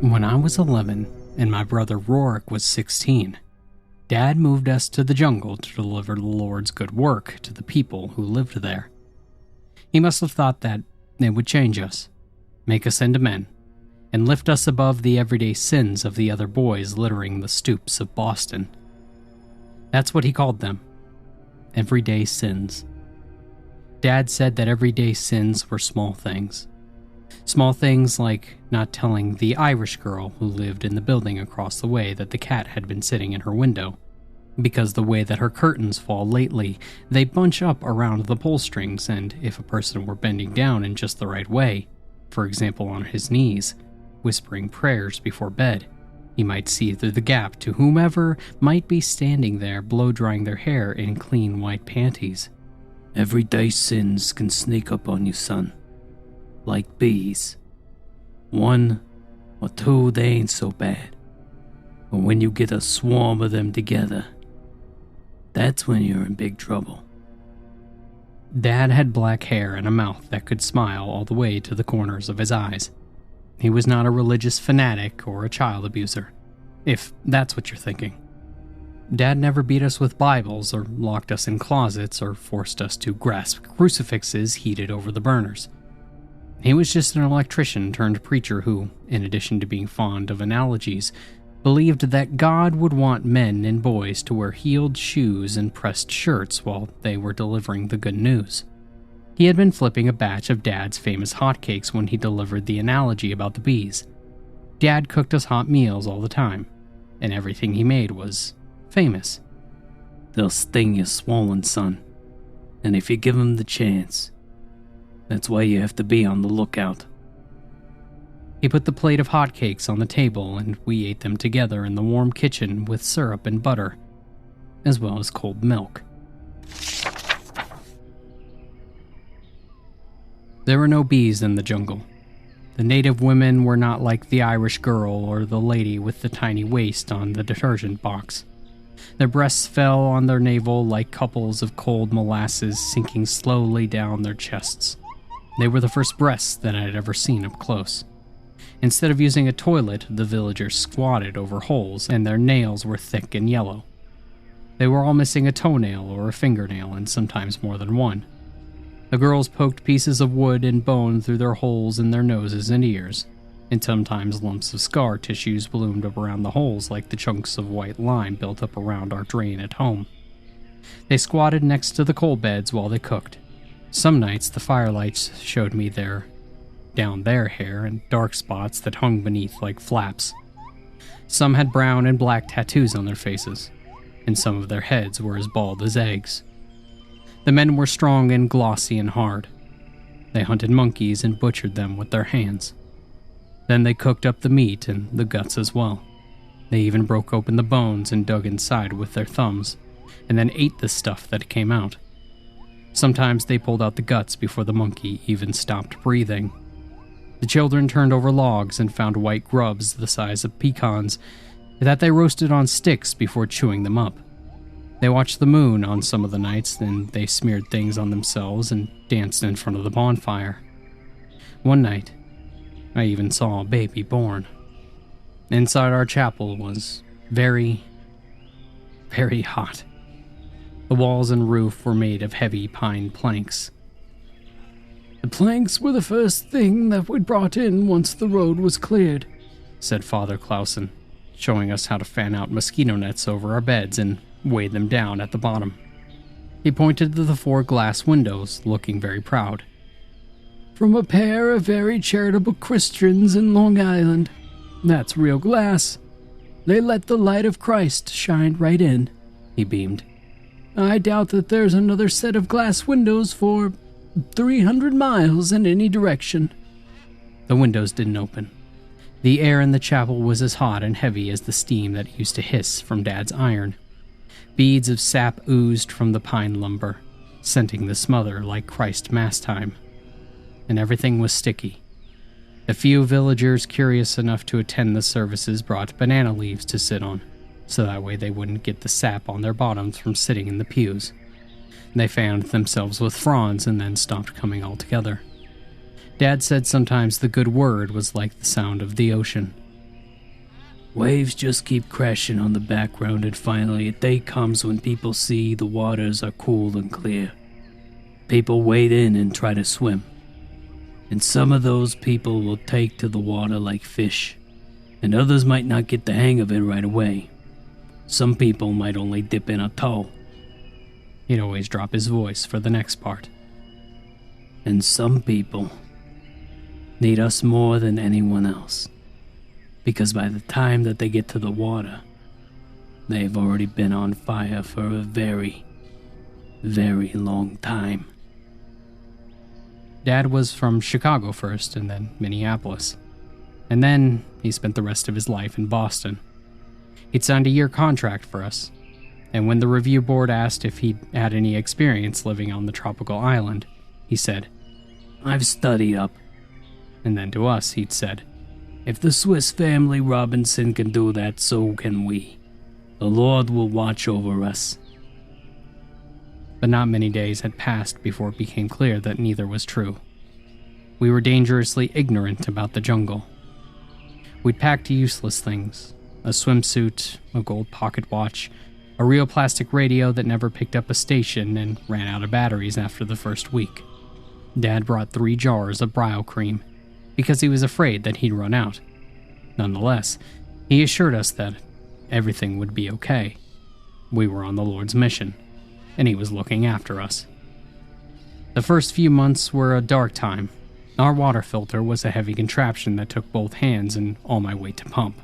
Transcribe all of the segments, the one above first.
When I was 11 and my brother Rorik was 16, Dad moved us to the jungle to deliver the Lord's good work to the people who lived there. He must have thought that it would change us, make us into men, and lift us above the everyday sins of the other boys littering the stoops of Boston. That's what he called them, everyday sins. Dad said that everyday sins were small things. Small things like not telling the Irish girl who lived in the building across the way that the cat had been sitting in her window. Because the way that her curtains fall lately, they bunch up around the pull strings, and if a person were bending down in just the right way, for example on his knees, whispering prayers before bed, he might see through the gap to whomever might be standing there blow-drying their hair in clean white panties. Everyday sins can sneak up on you, son. Like bees. One or two, they ain't so bad. But when you get a swarm of them together, that's when you're in big trouble. Dad had black hair and a mouth that could smile all the way to the corners of his eyes. He was not a religious fanatic or a child abuser, if that's what you're thinking. Dad never beat us with Bibles or locked us in closets or forced us to grasp crucifixes heated over the burners. He was just an electrician turned preacher who, in addition to being fond of analogies, believed that God would want men and boys to wear heeled shoes and pressed shirts while they were delivering the good news. He had been flipping a batch of Dad's famous hotcakes when he delivered the analogy about the bees. Dad cooked us hot meals all the time, and everything he made was famous. They'll sting your swollen, son, and if you give 'em the chance, that's why you have to be on the lookout. He put the plate of hotcakes on the table, and we ate them together in the warm kitchen with syrup and butter, as well as cold milk. There were no bees in the jungle. The native women were not like the Irish girl or the lady with the tiny waist on the detergent box. Their breasts fell on their navel like couples of cold molasses sinking slowly down their chests. They were the first breasts that I had ever seen up close. Instead of using a toilet, the villagers squatted over holes, and their nails were thick and yellow. They were all missing a toenail or a fingernail, and sometimes more than one. The girls poked pieces of wood and bone through their holes in their noses and ears, and sometimes lumps of scar tissues bloomed up around the holes like the chunks of white lime built up around our drain at home. They squatted next to the coal beds while they cooked. Some nights the firelights showed me down their hair and dark spots that hung beneath like flaps. Some had brown and black tattoos on their faces, and some of their heads were as bald as eggs. The men were strong and glossy and hard. They hunted monkeys and butchered them with their hands. Then they cooked up the meat and the guts as well. They even broke open the bones and dug inside with their thumbs, and then ate the stuff that came out. Sometimes they pulled out the guts before the monkey even stopped breathing. The children turned over logs and found white grubs the size of pecans that they roasted on sticks before chewing them up. They watched the moon on some of the nights, then they smeared things on themselves and danced in front of the bonfire. One night, I even saw a baby born. Inside our chapel was very, very hot. The walls and roof were made of heavy pine planks. The planks were the first thing that we brought in once the road was cleared, said Father Clausen, showing us how to fan out mosquito nets over our beds and weigh them down at the bottom. He pointed to the 4 glass windows, looking very proud. From a pair of very charitable Christians in Long Island. That's real glass. They let the light of Christ shine right in, he beamed. I doubt that there's another set of glass windows for 300 miles in any direction. The windows didn't open. The air in the chapel was as hot and heavy as the steam that used to hiss from Dad's iron. Beads of sap oozed from the pine lumber, scenting the smother like Christ Mass time. And everything was sticky. A few villagers curious enough to attend the services brought banana leaves to sit on, so that way they wouldn't get the sap on their bottoms from sitting in the pews. They fanned themselves with fronds and then stopped coming altogether. Dad said sometimes the good word was like the sound of the ocean. Waves just keep crashing on the background, and finally a day comes when people see the waters are cool and clear. People wade in and try to swim. And some of those people will take to the water like fish, and others might not get the hang of it right away. Some people might only dip in a toe. He'd always drop his voice for the next part. And some people need us more than anyone else, because by the time that they get to the water, they've already been on fire for a very, very long time. Dad was from Chicago first and then Minneapolis. And then he spent the rest of his life in Boston. He'd signed a year contract for us. And when the review board asked if he'd had any experience living on the tropical island, he said, "I've studied up." And then to us, he'd said, "If the Swiss Family Robinson can do that, so can we. The Lord will watch over us." But not many days had passed before it became clear that neither was true. We were dangerously ignorant about the jungle. We'd packed useless things, a swimsuit, a gold pocket watch, a real plastic radio that never picked up a station and ran out of batteries after the first week. Dad brought 3 jars of Brio cream, because he was afraid that he'd run out. Nonetheless, he assured us that everything would be okay. We were on the Lord's mission, and he was looking after us. The first few months were a dark time. Our water filter was a heavy contraption that took both hands and all my weight to pump.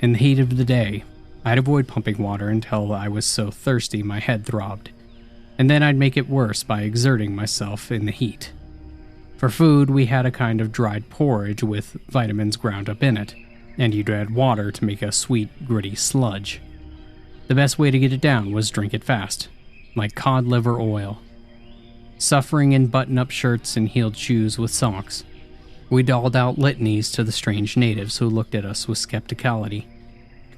In the heat of the day, I'd avoid pumping water until I was so thirsty my head throbbed, and then I'd make it worse by exerting myself in the heat. For food, we had a kind of dried porridge with vitamins ground up in it, and you'd add water to make a sweet, gritty sludge. The best way to get it down was drink it fast, like cod liver oil. Suffering in button-up shirts and heeled shoes with socks, we dolled out litanies to the strange natives who looked at us with skepticality,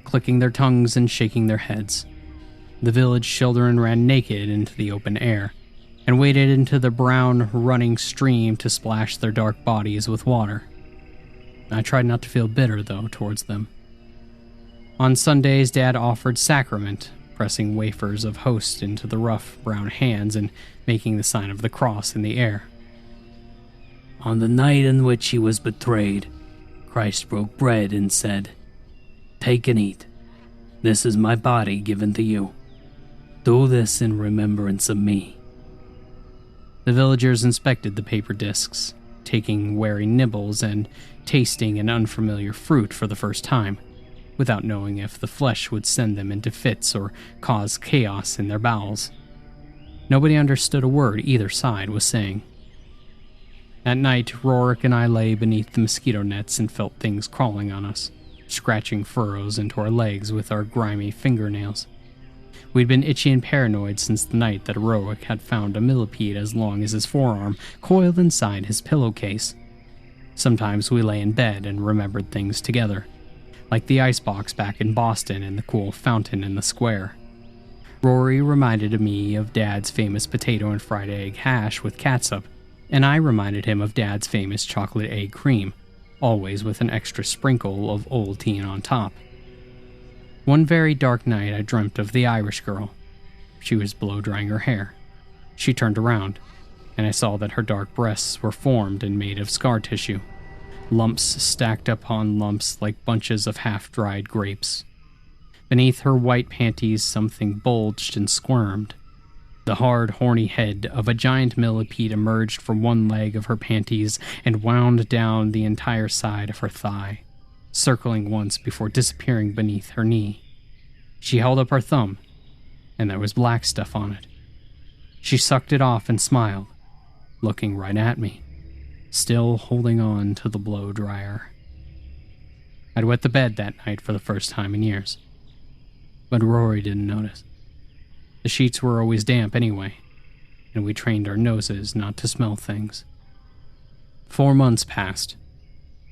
clicking their tongues and shaking their heads. The village children ran naked into the open air, and waded into the brown, running stream to splash their dark bodies with water. I tried not to feel bitter, though, towards them. On Sundays, Dad offered sacrament, pressing wafers of host into the rough, brown hands and making the sign of the cross in the air. "On the night in which he was betrayed, Christ broke bread and said, 'Take and eat. This is my body given to you. Do this in remembrance of me.'" The villagers inspected the paper discs, taking wary nibbles and tasting an unfamiliar fruit for the first time, without knowing if the flesh would send them into fits or cause chaos in their bowels. Nobody understood a word either side was saying. At night, Rorik and I lay beneath the mosquito nets and felt things crawling on us, scratching furrows into our legs with our grimy fingernails. We'd been itchy and paranoid since the night that Rorik had found a millipede as long as his forearm coiled inside his pillowcase. Sometimes we lay in bed and remembered things together, like the icebox back in Boston and the cool fountain in the square. Rory reminded me of Dad's famous potato and fried egg hash with catsup, and I reminded him of Dad's famous chocolate egg cream, always with an extra sprinkle of Ovaltine on top. One very dark night I dreamt of the Irish girl. She was blow-drying her hair. She turned around, and I saw that her dark breasts were formed and made of scar tissue, lumps stacked upon lumps like bunches of half-dried grapes. Beneath her white panties something bulged and squirmed. The hard, horny head of a giant millipede emerged from one leg of her panties and wound down the entire side of her thigh, circling once before disappearing beneath her knee. She held up her thumb, and there was black stuff on it. She sucked it off and smiled, looking right at me, still holding on to the blow dryer. I'd wet the bed that night for the first time in years, but Rory didn't notice. The sheets were always damp anyway, and we trained our noses not to smell things. 4 months passed,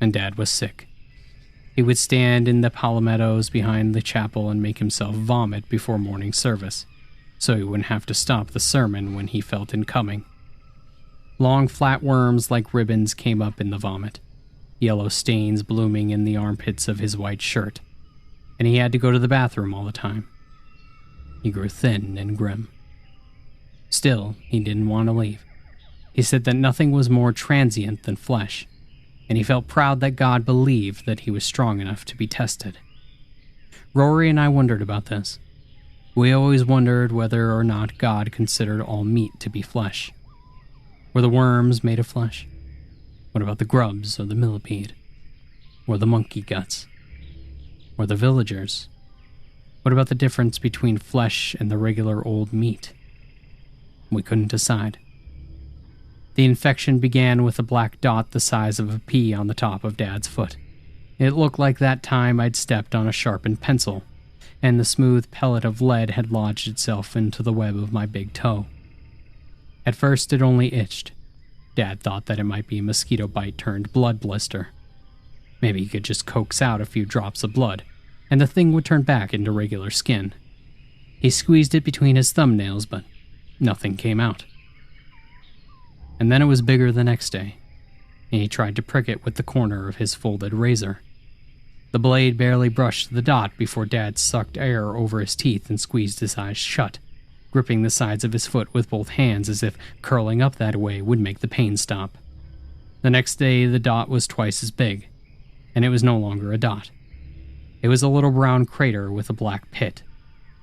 and Dad was sick. He would stand in the palmettos behind the chapel and make himself vomit before morning service, so he wouldn't have to stop the sermon when he felt it coming. Long flat worms like ribbons came up in the vomit, yellow stains blooming in the armpits of his white shirt. and he had to go to the bathroom all the time. He grew thin and grim. Still, he didn't want to leave. He said that nothing was more transient than flesh, and he felt proud that God believed that he was strong enough to be tested. Rory and I wondered about this. We always wondered whether or not God considered all meat to be flesh. Were the worms made of flesh? What about the grubs or the millipede? Or the monkey guts? Or the villagers? What about the difference between flesh and the regular old meat? We couldn't decide. The infection began with a black dot the size of a pea on the top of Dad's foot. It looked like that time I'd stepped on a sharpened pencil, and the smooth pellet of lead had lodged itself into the web of my big toe. At first it only itched. Dad thought that it might be a mosquito bite turned blood blister. Maybe he could just coax out a few drops of blood, and the thing would turn back into regular skin. He squeezed it between his thumbnails, but nothing came out. And then it was bigger the next day, and he tried to prick it with the corner of his folded razor. The blade barely brushed the dot before Dad sucked air over his teeth and squeezed his eyes shut, gripping the sides of his foot with both hands as if curling up that way would make the pain stop. The next day, the dot was twice as big, and it was no longer a dot. It was a little brown crater with a black pit,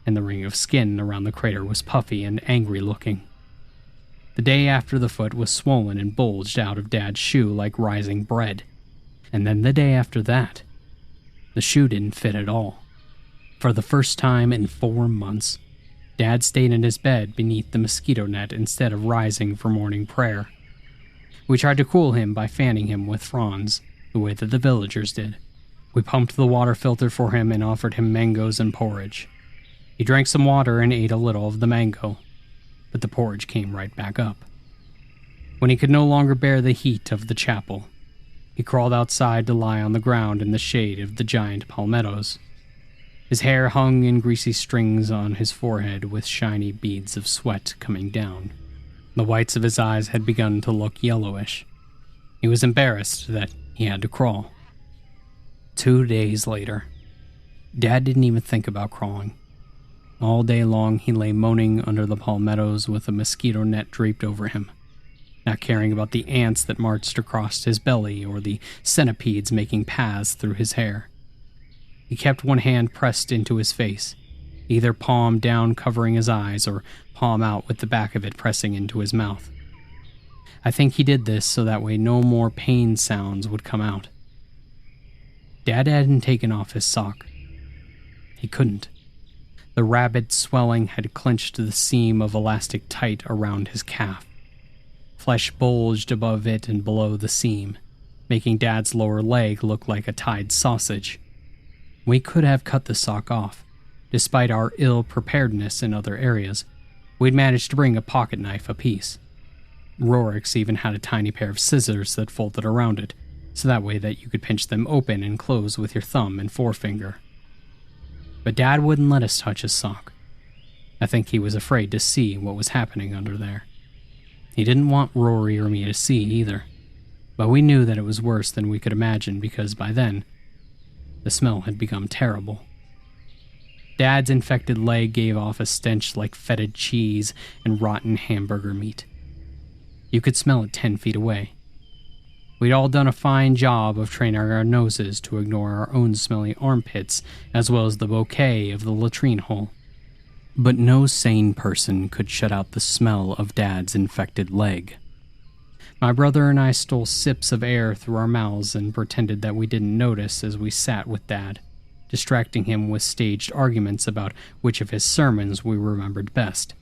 and the ring of skin around the crater was puffy and angry looking. The day after, the foot was swollen and bulged out of Dad's shoe like rising bread, and then the day after that, the shoe didn't fit at all. For the first time in 4 months, Dad stayed in his bed beneath the mosquito net instead of rising for morning prayer. We tried to cool him by fanning him with fronds, the way that the villagers did. We pumped the water filter for him and offered him mangoes and porridge. He drank some water and ate a little of the mango, but the porridge came right back up. When he could no longer bear the heat of the chapel, he crawled outside to lie on the ground in the shade of the giant palmettos. His hair hung in greasy strings on his forehead with shiny beads of sweat coming down. The whites of his eyes had begun to look yellowish. He was embarrassed that he had to crawl. 2 days later, Dad didn't even think about crawling. All day long he lay moaning under the palmettos with a mosquito net draped over him, not caring about the ants that marched across his belly or the centipedes making paths through his hair. He kept one hand pressed into his face, either palm down covering his eyes or palm out with the back of it pressing into his mouth. I think he did this so that way no more pain sounds would come out. Dad hadn't taken off his sock. He couldn't. The rabid swelling had clenched the seam of elastic tight around his calf. Flesh bulged above it and below the seam, making Dad's lower leg look like a tied sausage. We could have cut the sock off. Despite our ill-preparedness in other areas, we'd managed to bring a pocket knife apiece. Rorik's even had a tiny pair of scissors that folded around it, so that way that you could pinch them open and close with your thumb and forefinger. But Dad wouldn't let us touch his sock. I think he was afraid to see what was happening under there. He didn't want Rory or me to see either, but we knew that it was worse than we could imagine because by then, the smell had become terrible. Dad's infected leg gave off a stench like fetid cheese and rotten hamburger meat. You could smell it 10 feet away. We'd all done a fine job of training our noses to ignore our own smelly armpits as well as the bouquet of the latrine hole. But no sane person could shut out the smell of Dad's infected leg. My brother and I stole sips of air through our mouths and pretended that we didn't notice as we sat with Dad, distracting him with staged arguments about which of his sermons we remembered best.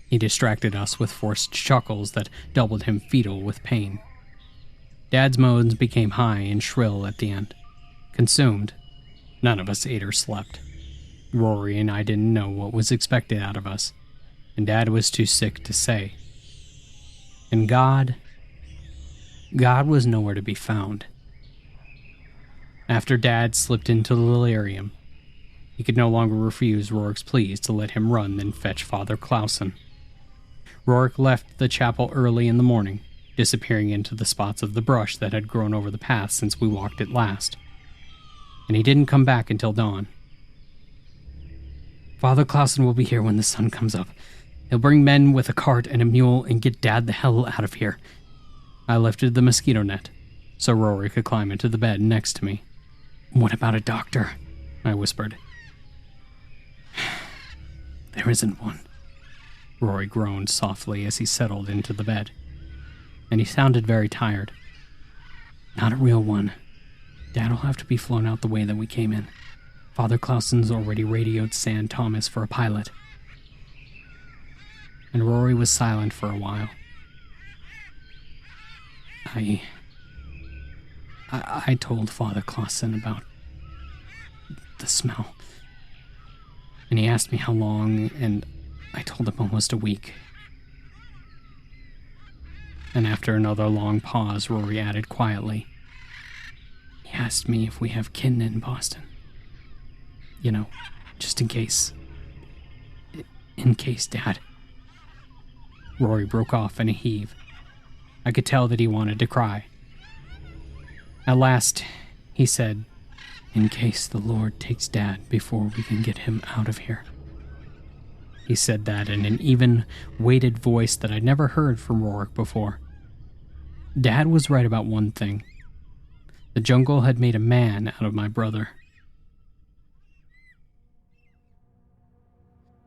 He distracted us with forced chuckles that doubled him fetal with pain. Dad's moans became high and shrill at the end. Consumed, none of us ate or slept. Rory and I didn't know what was expected out of us, and Dad was too sick to say. And God was nowhere to be found. After Dad slipped into the delirium, he could no longer refuse Rorik's pleas to let him run and fetch Father Clausen. Rorik left the chapel early in the morning, disappearing into the spots of the brush that had grown over the path since we walked it last. And he didn't come back until dawn. Father Clausen will be here when the sun comes up. He'll bring men with a cart and a mule and get Dad the hell out of here. I lifted the mosquito net so Rory could climb into the bed next to me. What about a doctor? I whispered. There isn't one. Rory groaned softly as he settled into the bed, and he sounded very tired. Not a real one. Dad'll have to be flown out the way that we came in. Father Clausen's already radioed San Thomas for a pilot. And Rory was silent for a while. I told Father Clausen about the smell. And he asked me how long, and I told him almost a week. And after another long pause, Rory added quietly, he asked me if we have kin in Boston. You know, just in case. In case, Dad. Rory broke off in a heave. I could tell that he wanted to cry. At last, he said, in case the Lord takes Dad before we can get him out of here. He said that in an even, weighted voice that I'd never heard from Rourke before. Dad was right about one thing. The jungle had made a man out of my brother.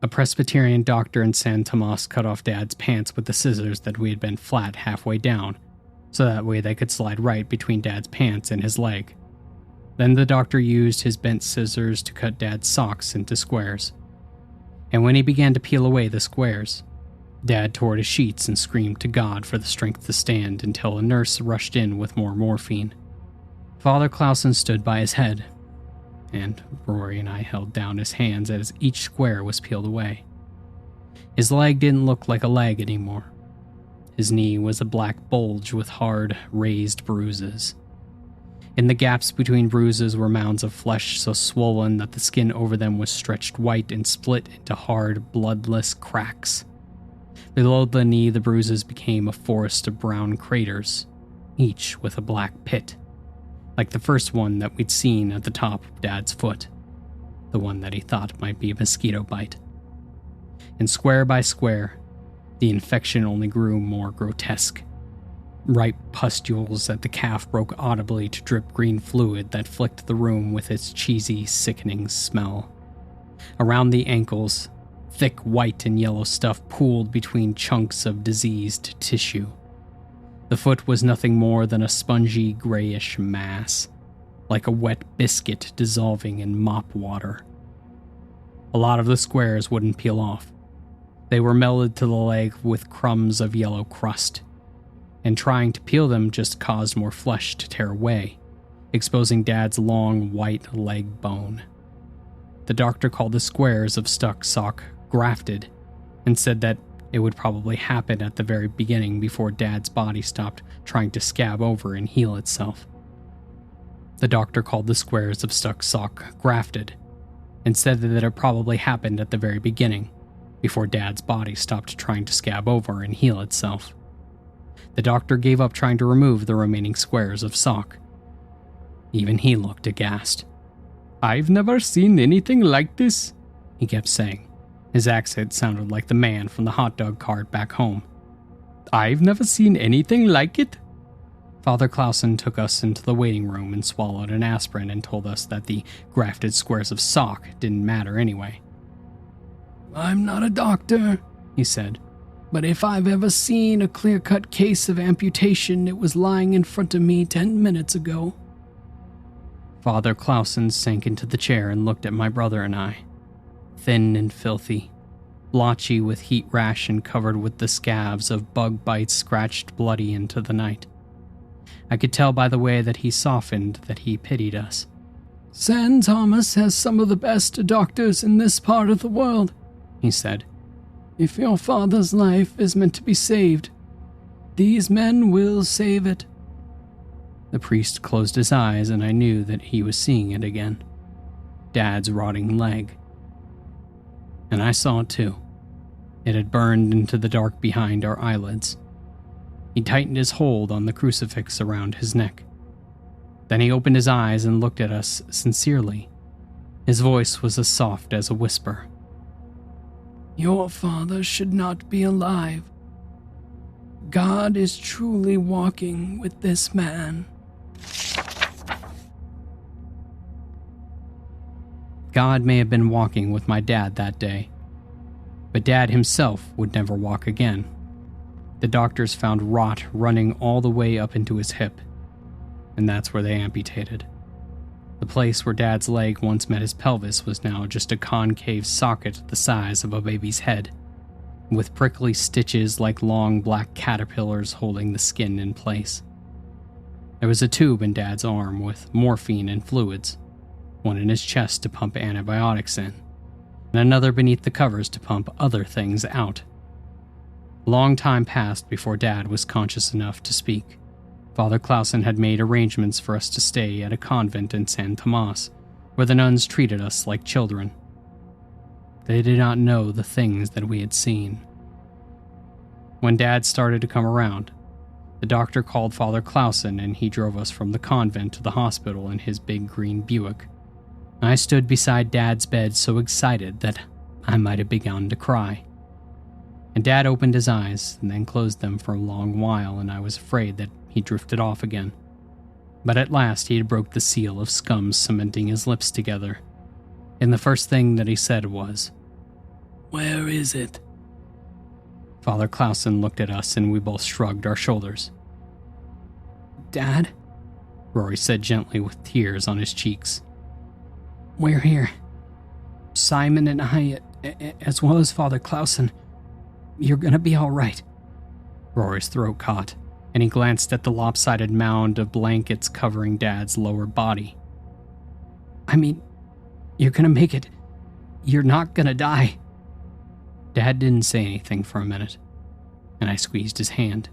A Presbyterian doctor in San Tomas cut off Dad's pants with the scissors that we had bent flat halfway down, so that way they could slide right between Dad's pants and his leg. Then the doctor used his bent scissors to cut Dad's socks into squares. And when he began to peel away the squares, Dad tore his sheets and screamed to God for the strength to stand until a nurse rushed in with more morphine. Father Clausen stood by his head, and Rory and I held down his hands as each square was peeled away. His leg didn't look like a leg anymore. His knee was a black bulge with hard, raised bruises. In the gaps between bruises were mounds of flesh so swollen that the skin over them was stretched white and split into hard, bloodless cracks. Below the knee, the bruises became a forest of brown craters, each with a black pit, like the first one that we'd seen at the top of Dad's foot, the one that he thought might be a mosquito bite. And square by square, the infection only grew more grotesque. Ripe pustules at the calf broke audibly to drip green fluid that flicked the room with its cheesy, sickening smell. Around the ankles, thick white and yellow stuff pooled between chunks of diseased tissue. The foot was nothing more than a spongy, grayish mass, like a wet biscuit dissolving in mop water. A lot of the squares wouldn't peel off. They were melded to the leg with crumbs of yellow crust, and trying to peel them just caused more flesh to tear away, exposing Dad's long, white leg bone. The doctor called the squares of stuck sock grafted, and said that it would probably happen at the very beginning before Dad's body stopped trying to scab over and heal itself. The doctor called the squares of stuck sock grafted, and said that it probably happened at the very beginning, before Dad's body stopped trying to scab over and heal itself. The doctor gave up trying to remove the remaining squares of sock. Even he looked aghast. "I've never seen anything like this," he kept saying. His accent sounded like the man from the hot dog cart back home. "I've never seen anything like it." Father Clausen took us into the waiting room and swallowed an aspirin and told us that the grafted squares of sock didn't matter anyway. "I'm not a doctor," he said, "but if I've ever seen a clear-cut case of amputation, it was lying in front of me 10 minutes ago." Father Clausen sank into the chair and looked at my brother and I. Thin and filthy, blotchy with heat rash and covered with the scabs of bug bites scratched bloody into the night. I could tell by the way that he softened that he pitied us. "San Thomas has some of the best doctors in this part of the world," he said. "If your father's life is meant to be saved, these men will save it." The priest closed his eyes and I knew that he was seeing it again. Dad's rotting leg. And I saw it too. It had burned into the dark behind our eyelids. He tightened his hold on the crucifix around his neck. Then he opened his eyes and looked at us sincerely. His voice was as soft as a whisper. Your father should not be alive. God is truly walking with this man. God may have been walking with my dad that day, but Dad himself would never walk again. The doctors found rot running all the way up into his hip, and that's where they amputated. The place where Dad's leg once met his pelvis was now just a concave socket the size of a baby's head, with prickly stitches like long black caterpillars holding the skin in place. There was a tube in Dad's arm with morphine and fluids, one in his chest to pump antibiotics in, and another beneath the covers to pump other things out. A long time passed before Dad was conscious enough to speak. Father Clausen had made arrangements for us to stay at a convent in San Tomas, where the nuns treated us like children. They did not know the things that we had seen. When Dad started to come around, the doctor called Father Clausen and he drove us from the convent to the hospital in his big green Buick. I stood beside Dad's bed so excited that I might have begun to cry. And Dad opened his eyes and then closed them for a long while, and I was afraid that he drifted off again. But at last he had broke the seal of scum cementing his lips together, and the first thing that he said was, "Where is it?" Father Clausen looked at us and we both shrugged our shoulders. "Dad," Rory said gently with tears on his cheeks. "We're here. Simon and I, as well as Father Clausen. You're gonna be all right." Rory's throat caught, and he glanced at the lopsided mound of blankets covering Dad's lower body. "I mean, you're gonna make it. You're not gonna die." Dad didn't say anything for a minute, and I squeezed his hand.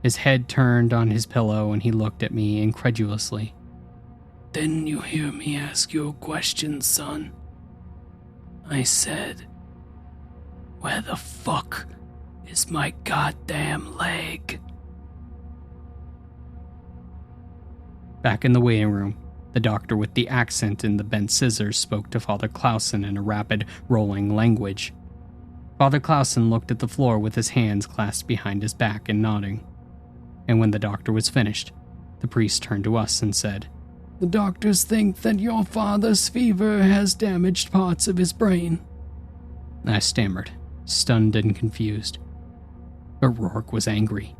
His head turned on his pillow and he looked at me incredulously. "Didn't you hear me ask you a question, son? I said, where the fuck is my goddamn leg?" Back in the waiting room, the doctor with the accent and the bent scissors spoke to Father Clausen in a rapid, rolling language. Father Clausen looked at the floor with his hands clasped behind his back and nodding. And when the doctor was finished, the priest turned to us and said, "The doctors think that your father's fever has damaged parts of his brain." I stammered, stunned and confused. But Rourke was angry.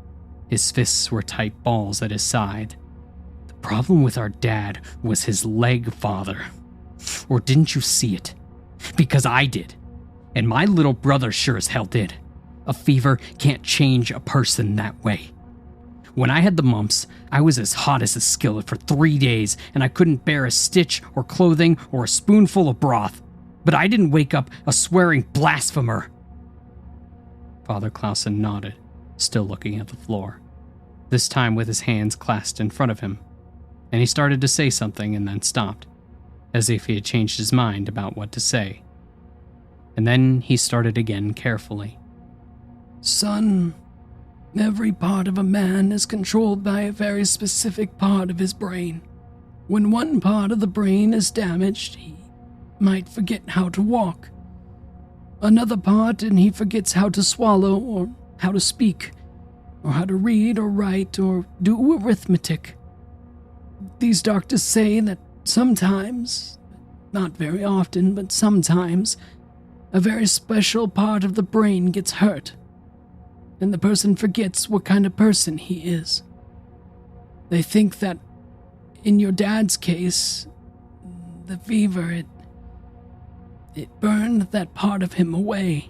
His fists were tight balls at his side. The problem with our dad was his leg, Father. Or didn't you see it? Because I did. And my little brother sure as hell did. A fever can't change a person that way. When I had the mumps, I was as hot as a skillet for 3 days, and I couldn't bear a stitch or clothing or a spoonful of broth. But I didn't wake up a swearing blasphemer. Father Clausen nodded, still looking at the floor, this time with his hands clasped in front of him, and he started to say something and then stopped, as if he had changed his mind about what to say. And then he started again carefully. "Son, every part of a man is controlled by a very specific part of his brain. When one part of the brain is damaged, he might forget how to walk. Another part, and he forgets how to swallow, or how to speak, or how to read or write, or do arithmetic. These doctors say that sometimes, not very often, but sometimes, a very special part of the brain gets hurt, and the person forgets what kind of person he is. They think that in your dad's case, the fever, it burned that part of him away."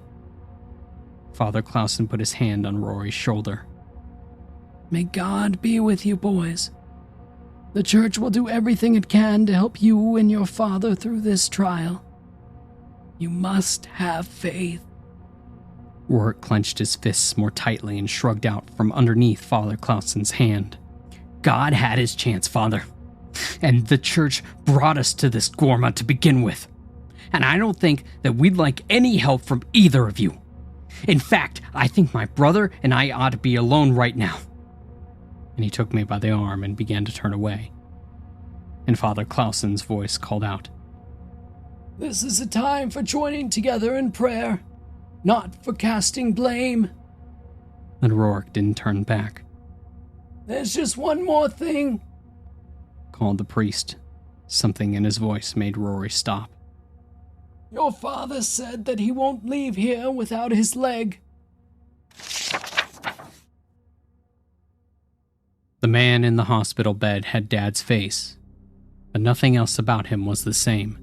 Father Clausen put his hand on Rory's shoulder. "May God be with you, boys. The church will do everything it can to help you and your father through this trial. You must have faith." Rourke clenched his fists more tightly and shrugged out from underneath Father Clausen's hand. "God had his chance, Father. And the church brought us to this Gorma to begin with. And I don't think that we'd like any help from either of you. In fact, I think my brother and I ought to be alone right now." And he took me by the arm and began to turn away. And Father Clausen's voice called out, "This is a time for joining together in prayer. not for casting blame. But Rourke didn't turn back. There's just one more thing, called the priest. Something in his voice made Rory stop. Your father said that he won't leave here without his leg. The man in the hospital bed had Dad's face, but nothing else about him was the same.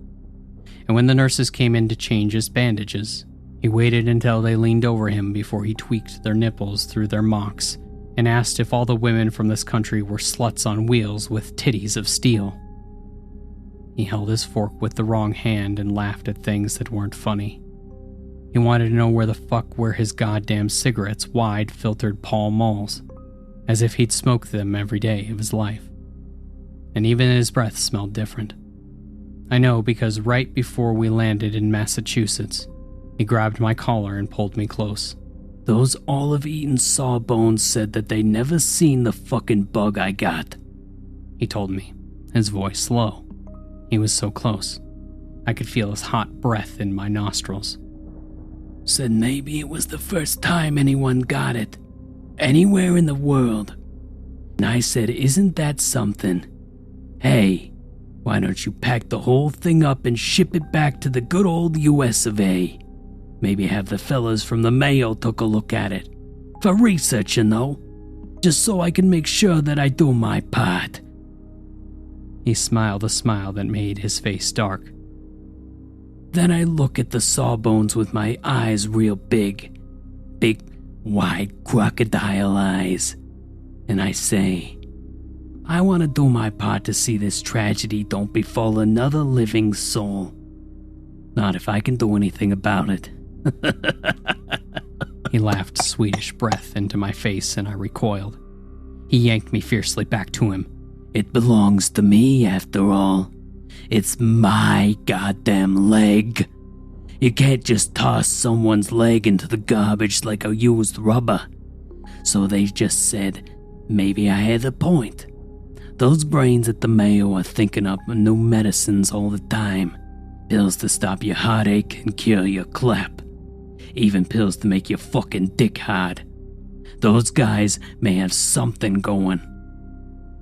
And when the nurses came in to change his bandages, he waited until they leaned over him before he tweaked their nipples through their mocks and asked if all the women from this country were sluts on wheels with titties of steel. He held his fork with the wrong hand and laughed at things that weren't funny. He wanted to know where the fuck were his goddamn cigarettes, wide filtered Pall Malls, as if he'd smoked them every day of his life. And even his breath smelled different. I know because right before we landed in Massachusetts, he grabbed my collar and pulled me close. Those olive-eaten sawbones said that they never seen the fucking bug I got, he told me, his voice slow. He was so close. I could feel his hot breath in my nostrils. Said maybe it was the first time anyone got it, anywhere in the world. And I said, isn't that something? Hey, why don't you pack the whole thing up and ship it back to the good old US of A? Maybe have the fellas from the Mayo take a look at it. For research, you know. Just so I can make sure that I do my part. He smiled a smile that made his face dark. Then I look at the sawbones with my eyes real big. Big, wide crocodile eyes. And I say, I want to do my part to see this tragedy don't befall another living soul. Not if I can do anything about it. He laughed Swedish breath into my face and I recoiled. He yanked me fiercely back to him. It belongs to me after all. It's my goddamn leg. You can't just toss someone's leg into the garbage like a used rubber. So they just said, maybe I had a point. Those brains at the Mayo are thinking up new medicines all the time. Pills to stop your heartache and cure your clap. Even pills to make your fucking dick hard. Those guys may have something going.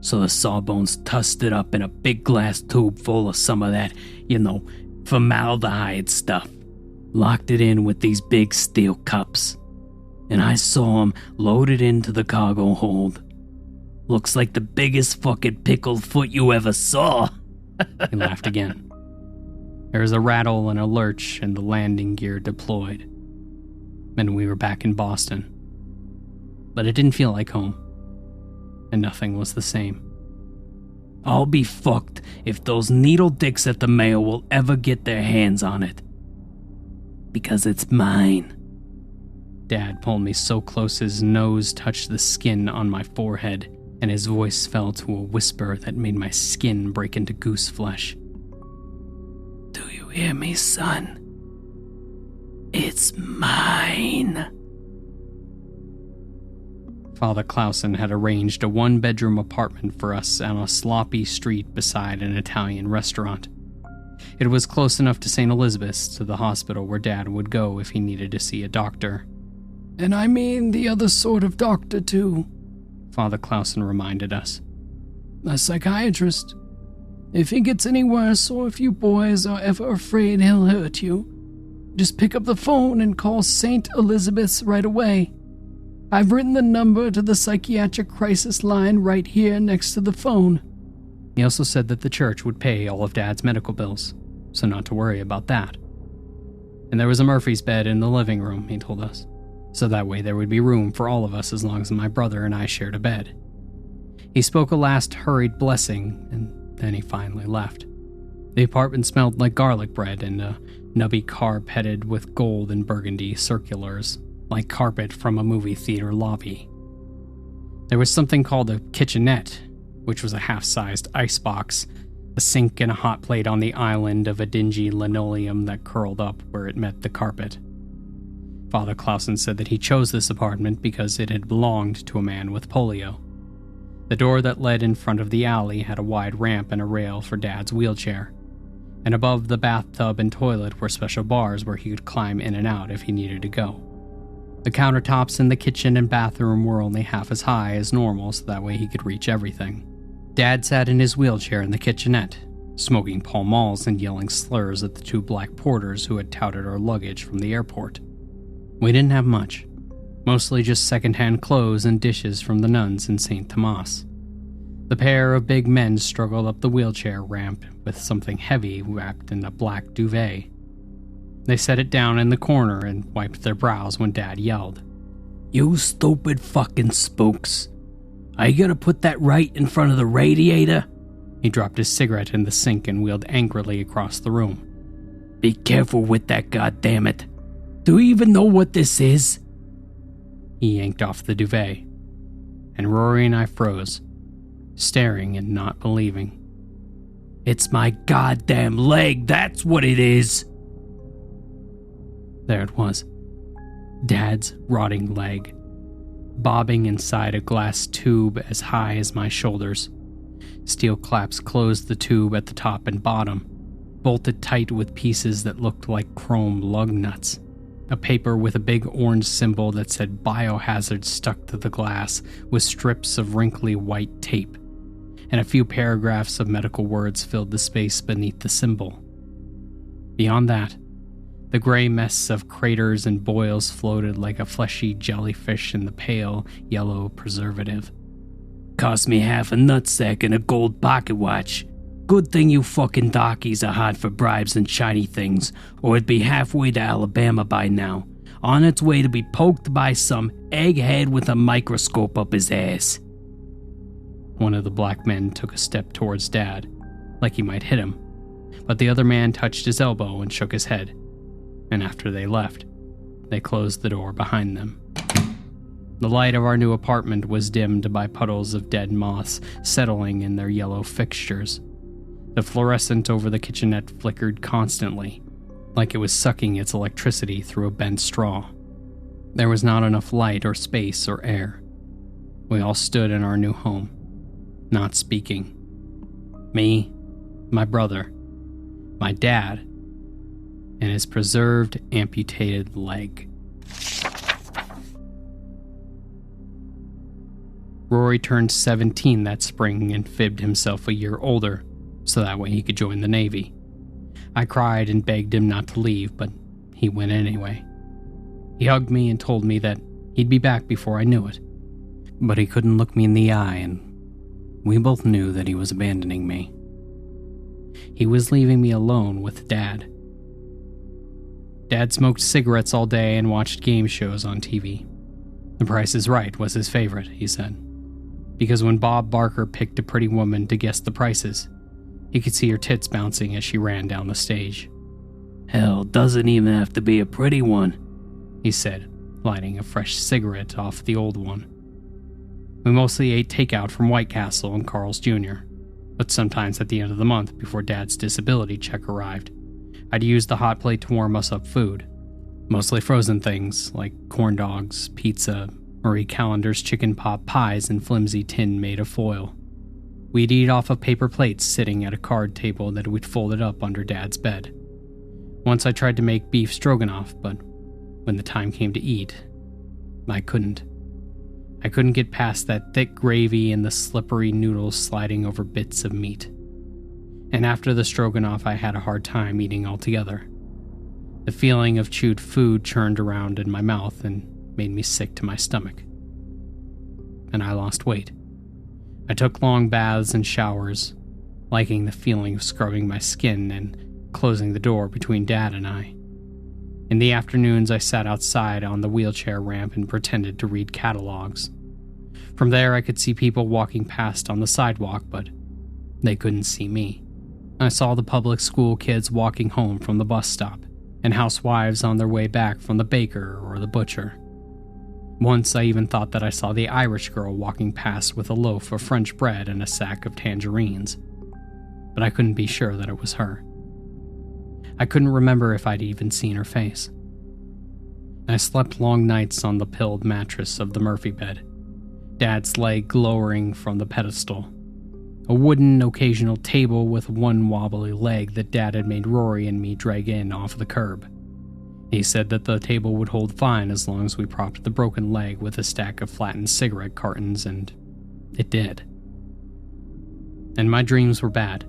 So the sawbones tossed it up in a big glass tube full of some of that, formaldehyde stuff. Locked it in with these big steel cups. And I saw them load it into the cargo hold. Looks like the biggest fucking pickled foot you ever saw. He laughed again. There was a rattle and a lurch and the landing gear deployed. And we were back in Boston. But it didn't feel like home. And nothing was the same. I'll be fucked if those needle dicks at the Mayo will ever get their hands on it. Because it's mine. Dad pulled me so close his nose touched the skin on my forehead, and his voice fell to a whisper that made my skin break into goose flesh. Do you hear me, son? It's mine. Father Clausen had arranged a one-bedroom apartment for us on a sloppy street beside an Italian restaurant. It was close enough to St. Elizabeth's, to the hospital where Dad would go if he needed to see a doctor. And I mean the other sort of doctor, too, Father Clausen reminded us. A psychiatrist. If he gets any worse, or if you boys are ever afraid he'll hurt you, just pick up the phone and call St. Elizabeth's right away. I've written the number to the psychiatric crisis line right here next to the phone. He also said that the church would pay all of Dad's medical bills, so not to worry about that. And there was a Murphy's bed in the living room, he told us, so that way there would be room for all of us as long as my brother and I shared a bed. He spoke a last hurried blessing, and then he finally left. The apartment smelled like garlic bread and a nubby car petted with gold and burgundy circulars, like carpet from a movie theater lobby. There was something called a kitchenette, which was a half-sized icebox, a sink and a hot plate on the island of a dingy linoleum that curled up where it met the carpet. Father Clausen said that he chose this apartment because it had belonged to a man with polio. The door that led in front of the alley had a wide ramp and a rail for Dad's wheelchair, and above the bathtub and toilet were special bars where he could climb in and out if he needed to go. The countertops in the kitchen and bathroom were only half as high as normal, so that way he could reach everything. Dad sat in his wheelchair in the kitchenette, smoking Pall Malls and yelling slurs at the two black porters who had touted our luggage from the airport. We didn't have much, mostly just secondhand clothes and dishes from the nuns in St. Thomas. The pair of big men struggled up the wheelchair ramp with something heavy wrapped in a black duvet. They set it down in the corner and wiped their brows when Dad yelled, "You stupid fucking spooks. Are you gonna put that right in front of the radiator?" He dropped his cigarette in the sink and wheeled angrily across the room. "Be careful with that, goddammit. Do you even know what this is?" He yanked off the duvet, and Rory and I froze, staring and not believing. "It's my goddamn leg, that's what it is!" There it was. Dad's rotting leg, bobbing inside a glass tube as high as my shoulders. Steel claps closed the tube at the top and bottom, bolted tight with pieces that looked like chrome lug nuts. A paper with a big orange symbol that said biohazard stuck to the glass with strips of wrinkly white tape, and a few paragraphs of medical words filled the space beneath the symbol. Beyond that, the gray mess of craters and boils floated like a fleshy jellyfish in the pale yellow preservative. "Cost me half a nutsack and a gold pocket watch. Good thing you fucking darkies are hot for bribes and shiny things, or it'd be halfway to Alabama by now, on its way to be poked by some egghead with a microscope up his ass." One of the black men took a step towards Dad, like he might hit him, but the other man touched his elbow and shook his head, and after they left, they closed the door behind them. The light of our new apartment was dimmed by puddles of dead moths settling in their yellow fixtures. The fluorescent over the kitchenette flickered constantly, like it was sucking its electricity through a bent straw. There was not enough light or space or air. We all stood in our new home, not speaking. Me, my brother, my dad, and his preserved amputated leg. Rory turned 17 that spring and fibbed himself a year older, so that way he could join the Navy. I cried and begged him not to leave, but he went anyway. He hugged me and told me that he'd be back before I knew it. But he couldn't look me in the eye, and we both knew that he was abandoning me. He was leaving me alone with Dad. Dad smoked cigarettes all day and watched game shows on TV. The Price is Right was his favorite, he said, because when Bob Barker picked a pretty woman to guess the prices, he could see her tits bouncing as she ran down the stage. "Hell, doesn't even have to be a pretty one," he said, lighting a fresh cigarette off the old one. We mostly ate takeout from White Castle and Carl's Jr., but sometimes at the end of the month before Dad's disability check arrived, I'd use the hot plate to warm us up food. Mostly frozen things like corn dogs, pizza, Marie Callender's chicken pot pies in flimsy tin made of foil. We'd eat off of paper plates sitting at a card table that we'd folded up under Dad's bed. Once I tried to make beef stroganoff, but when the time came to eat, I couldn't. I couldn't get past that thick gravy and the slippery noodles sliding over bits of meat. And after the stroganoff, I had a hard time eating altogether. The feeling of chewed food churned around in my mouth and made me sick to my stomach. And I lost weight. I took long baths and showers, liking the feeling of scrubbing my skin and closing the door between Dad and I. In the afternoons, I sat outside on the wheelchair ramp and pretended to read catalogs. From there, I could see people walking past on the sidewalk, but they couldn't see me. I saw the public school kids walking home from the bus stop, and housewives on their way back from the baker or the butcher. Once I even thought that I saw the Irish girl walking past with a loaf of French bread and a sack of tangerines, but I couldn't be sure that it was her. I couldn't remember if I'd even seen her face. I slept long nights on the pilled mattress of the Murphy bed, Dad's leg lowering from the pedestal. A wooden occasional table with one wobbly leg that Dad had made Rory and me drag in off the curb. He said that the table would hold fine as long as we propped the broken leg with a stack of flattened cigarette cartons, and it did. And my dreams were bad,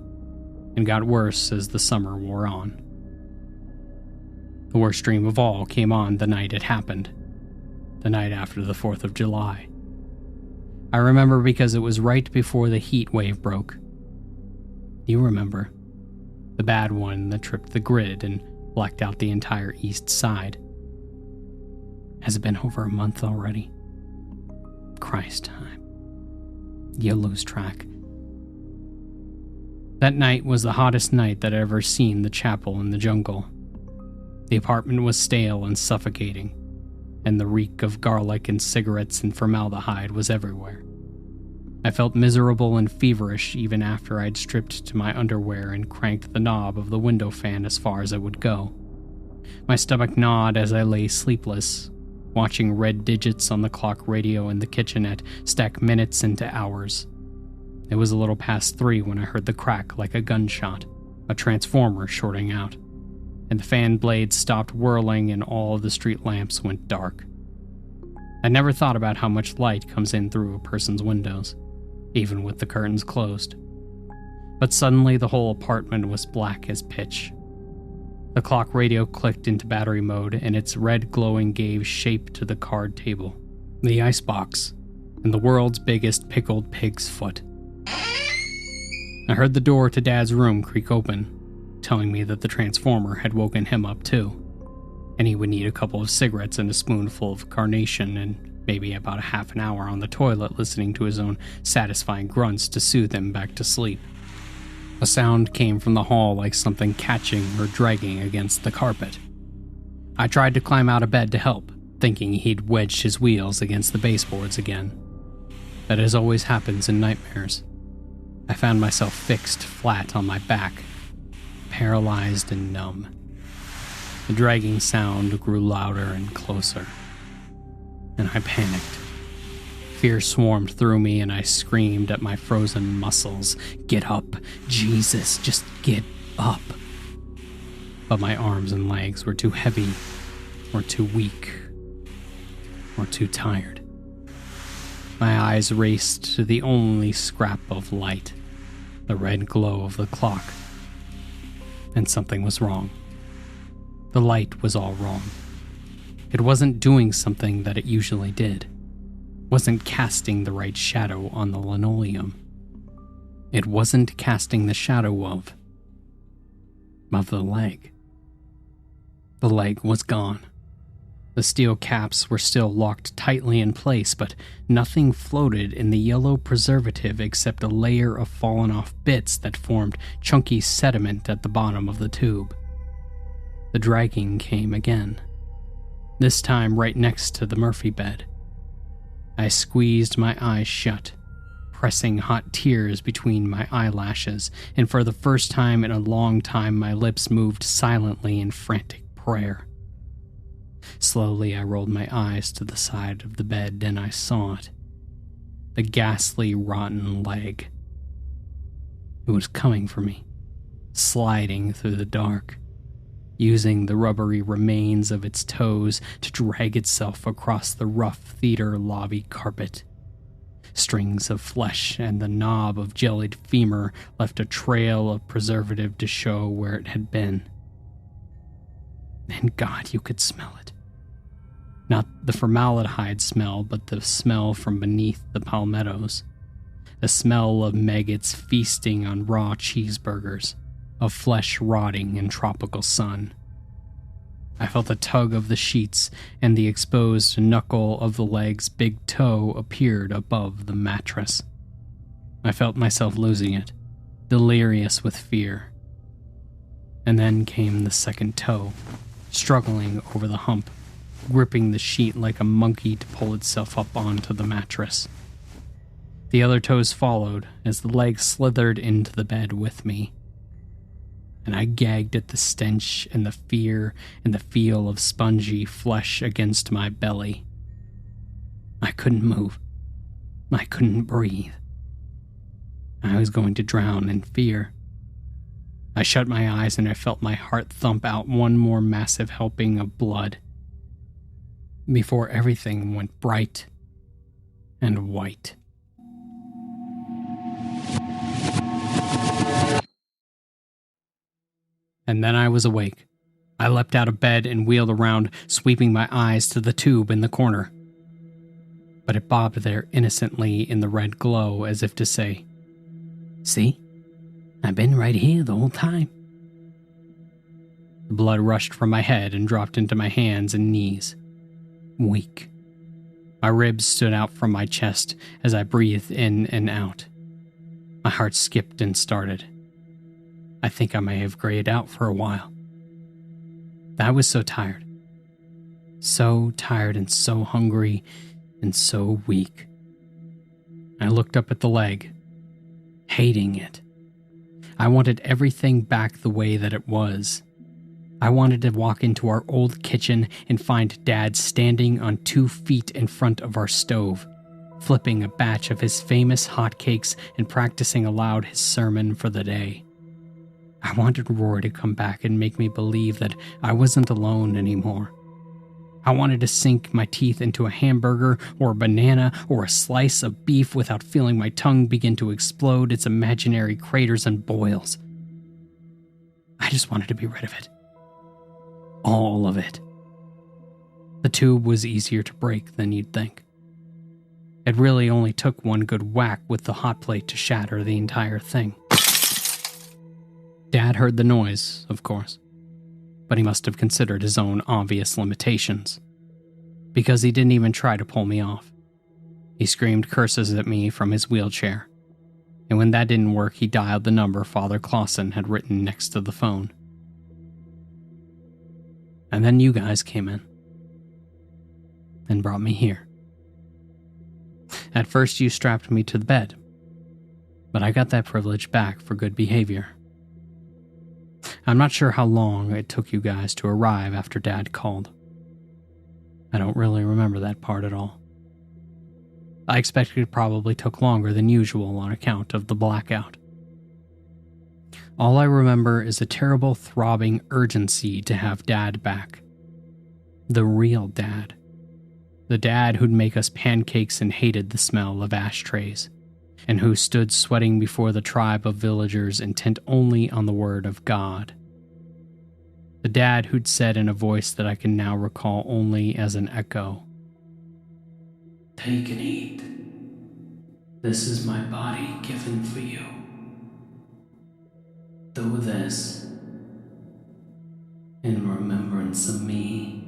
and got worse as the summer wore on. The worst dream of all came on the night it happened, the night after the 4th of July. I remember because it was right before the heat wave broke. You remember, the bad one that tripped the grid and blacked out the entire east side. Has it been over a month already? Christ, you lose track. That night was the hottest night that I'd ever seen the chapel in the jungle. The apartment was stale and suffocating, and the reek of garlic and cigarettes and formaldehyde was everywhere. I felt miserable and feverish even after I'd stripped to my underwear and cranked the knob of the window fan as far as it would go. My stomach gnawed as I lay sleepless, watching red digits on the clock radio in the kitchenette stack minutes into hours. It was a little past 3 when I heard the crack like a gunshot, a transformer shorting out, and the fan blades stopped whirling and all of the street lamps went dark. I never thought about how much light comes in through a person's windows, even with the curtains closed. But suddenly the whole apartment was black as pitch. The clock radio clicked into battery mode and its red glowing gave shape to the card table, the icebox, and the world's biggest pickled pig's foot. I heard the door to Dad's room creak open, telling me that the transformer had woken him up too, and he would need a couple of cigarettes and a spoonful of carnation and maybe about a half an hour on the toilet listening to his own satisfying grunts to soothe him back to sleep. A sound came from the hall like something catching or dragging against the carpet. I tried to climb out of bed to help, thinking he'd wedged his wheels against the baseboards again. That as always happens in nightmares. I found myself fixed flat on my back, paralyzed and numb. The dragging sound grew louder and closer, and I panicked. Fear swarmed through me and I screamed at my frozen muscles, "Get up! Jesus, just get up!" But my arms and legs were too heavy, or too weak, or too tired. My eyes raced to the only scrap of light, the red glow of the clock. And something was wrong. The light was all wrong. It wasn't doing something that it usually did. Wasn't casting the right shadow on the linoleum. It wasn't casting the shadow of the leg. The leg was gone. The steel caps were still locked tightly in place, but nothing floated in the yellow preservative except a layer of fallen-off bits that formed chunky sediment at the bottom of the tube. The dragging came again, this time right next to the Murphy bed. I squeezed my eyes shut, pressing hot tears between my eyelashes, and for the first time in a long time my lips moved silently in frantic prayer. Slowly I rolled my eyes to the side of the bed and I saw it. The ghastly, rotten leg. It was coming for me, sliding through the dark, using the rubbery remains of its toes to drag itself across the rough theater lobby carpet. Strings of flesh and the knob of jellied femur left a trail of preservative to show where it had been. And God, you could smell it. Not the formaldehyde smell, but the smell from beneath the palmettos. The smell of maggots feasting on raw cheeseburgers, of flesh rotting in tropical sun. I felt a tug of the sheets, and the exposed knuckle of the leg's big toe appeared above the mattress. I felt myself losing it, delirious with fear. And then came the second toe, struggling over the hump, gripping the sheet like a monkey to pull itself up onto the mattress. The other toes followed as the leg slithered into the bed with me. And I gagged at the stench and the fear and the feel of spongy flesh against my belly. I couldn't move. I couldn't breathe. I was going to drown in fear. I shut my eyes and I felt my heart thump out one more massive helping of blood before everything went bright and white. And then I was awake. I leapt out of bed and wheeled around, sweeping my eyes to the tube in the corner. But it bobbed there innocently in the red glow as if to say, "See? I've been right here the whole time." The blood rushed from my head and dropped into my hands and knees. Weak. My ribs stood out from my chest as I breathed in and out. My heart skipped and started. I think I may have grayed out for a while. I was so tired. So tired and so hungry and so weak. I looked up at the leg, hating it. I wanted everything back the way that it was. I wanted to walk into our old kitchen and find Dad standing on 2 feet in front of our stove, flipping a batch of his famous hotcakes and practicing aloud his sermon for the day. I wanted Roy to come back and make me believe that I wasn't alone anymore. I wanted to sink my teeth into a hamburger or a banana or a slice of beef without feeling my tongue begin to explode its imaginary craters and boils. I just wanted to be rid of it. All of it. The tube was easier to break than you'd think. It really only took one good whack with the hot plate to shatter the entire thing. Dad heard the noise, of course, but he must have considered his own obvious limitations, because he didn't even try to pull me off. He screamed curses at me from his wheelchair, and when that didn't work, he dialed the number Father Clausen had written next to the phone. And then you guys came in and brought me here. At first, you strapped me to the bed, but I got that privilege back for good behavior. I'm not sure how long it took you guys to arrive after Dad called. I don't really remember that part at all. I expect it probably took longer than usual on account of the blackout. All I remember is a terrible throbbing urgency to have Dad back. The real Dad. The Dad who'd make us pancakes and hated the smell of ashtrays, and who stood sweating before the tribe of villagers intent only on the word of God. The Dad who'd said in a voice that I can now recall only as an echo, "Take and eat. This is my body given for you. Do this in remembrance of me."